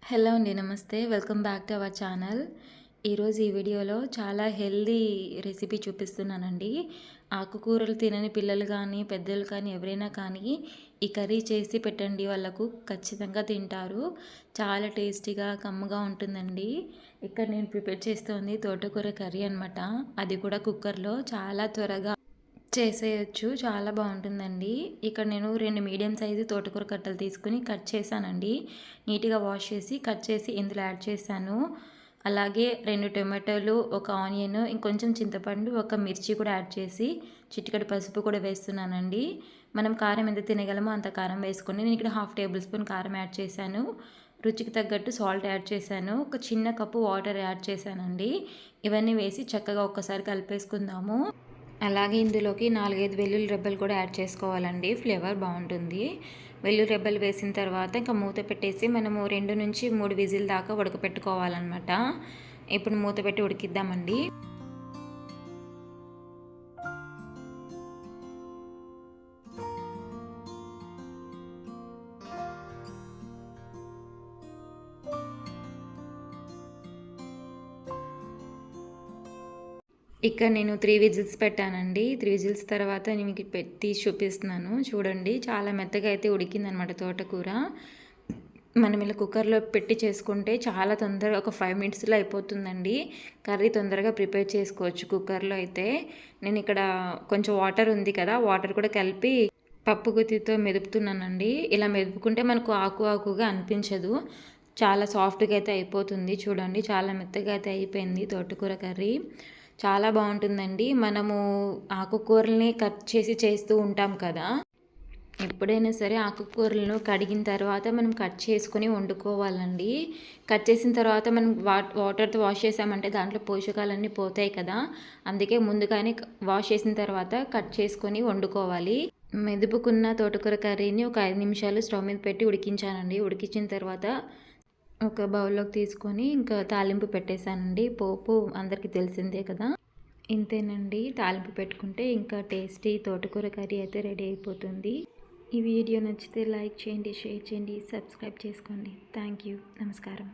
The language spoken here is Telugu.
హలో అండి. నమస్తే. Welcome back to our channel. ఈరోజు ఈ వీడియోలో చాలా హెల్తీ రెసిపీ చూపిస్తున్నానండి. ఆకుకూరలు తినని పిల్లలు కానీ, పెద్దలు కానీ ఎవరైనా కానీ ఈ కర్రీ చేసి పెట్టండి. వాళ్ళకు ఖచ్చితంగా తింటారు. చాలా టేస్టీగా, కమ్మగా ఉంటుందండి. ఇక్కడ నేను ప్రిపేర్ చేస్తుంది తోటకూర కర్రీ అనమాట. అది కూడా కుక్కర్లో చాలా త్వరగా చేసేయొచ్చు. చాలా బాగుంటుందండి. ఇక్కడ నేను 2 మీడియం సైజు తోటకూర కట్టలు తీసుకుని కట్ చేశానండి. నీట్‌గా వాష్ చేసి, కట్ చేసి ఇందులో యాడ్ చేశాను. అలాగే 2 టొమాటోలు, ఒక ఆనియన్, ఇంకొంచెం చింతపండు, ఒక మిర్చి కూడా యాడ్ చేసి, చిటికెడు పసుపు కూడా వేస్తున్నానండి. మనం కారం ఎంత తినగలమో అంత కారం వేసుకొని, నేను ఇక్కడ హాఫ్ టేబుల్ స్పూన్ కారం యాడ్ చేశాను. రుచికి తగ్గట్టు సాల్ట్ యాడ్ చేశాను. ఒక చిన్న కప్పు వాటర్ యాడ్ చేశానండి. ఇవన్నీ వేసి చక్కగా ఒక్కసారి కలిపేసుకుందాము. అలాగే ఇందులోకి 4, 5 వెల్లుల్లి రెబ్బలు కూడా యాడ్ చేసుకోవాలండి. ఫ్లేవర్ బాగుంటుంది. వెల్లుల్లి రెబ్బలు వేసిన తర్వాత ఇంకా మూత పెట్టేసి మనము 2-3 విజిల్ దాకా ఉడకపెట్టుకోవాలన్నమాట. ఇప్పుడు మూత పెట్టి ఉడికిద్దామండి. ఇక్కడ నేను 3 విజిల్స్ పెట్టానండి. 3 విజిల్స్ తర్వాత నేను మీకు తీసి చూపిస్తున్నాను. చూడండి, చాలా మెత్తగా అయితే ఉడికిందనమాట తోటకూర. మనం ఇలా కుక్కర్లో పెట్టి చేసుకుంటే చాలా తొందరగా ఒక 5 మినిట్స్లో అయిపోతుందండి. కర్రీ తొందరగా ప్రిపేర్ చేసుకోవచ్చు కుక్కర్లో అయితే. నేను ఇక్కడ కొంచెం వాటర్ ఉంది కదా, వాటర్ కూడా కలిపి పప్పు గుత్తితో మెదుపుతున్నానండి. ఇలా మెదుపుకుంటే మనకు ఆకుగా అనిపించదు. చాలా సాఫ్ట్గా అయితే అయిపోతుంది. చూడండి, చాలా మెత్తగా అయితే అయిపోయింది తోటకూర కర్రీ. చాలా బాగుంటుందండి. మనము ఆకుకూరల్ని కట్ చేసి చేస్తూ ఉంటాం కదా, ఎప్పుడైనా సరే ఆకుకూరలను కడిగిన తర్వాత మనం కట్ చేసుకొని వండుకోవాలండి. కట్ చేసిన తర్వాత మనం వాటర్తో వాష్ చేసామంటే దాంట్లో పోషకాలన్నీ పోతాయి కదా, అందుకే ముందుగానే వాష్ చేసిన తర్వాత కట్ చేసుకొని వండుకోవాలి. మెదుపుకున్న తోటకూర కర్రీని ఒక 5 నిమిషాలు స్టవ్ మీద పెట్టి ఉడికించానండి. ఉడికించిన తర్వాత ఒక బౌల్లోకి తీసుకొని ఇంకా తాలింపు పెట్టేశానండి. పోపు అందరికీ తెలిసిందే కదా. ఇంతేనండి, తాలింపు పెట్టుకుంటే ఇంకా టేస్టీ తోటకూర కర్రీ అయితే రెడీ అయిపోతుంది. ఈ వీడియో నచ్చితే లైక్ చేయండి, షేర్ చేయండి, సబ్స్క్రైబ్ చేసుకోండి. Thank you. నమస్కారం.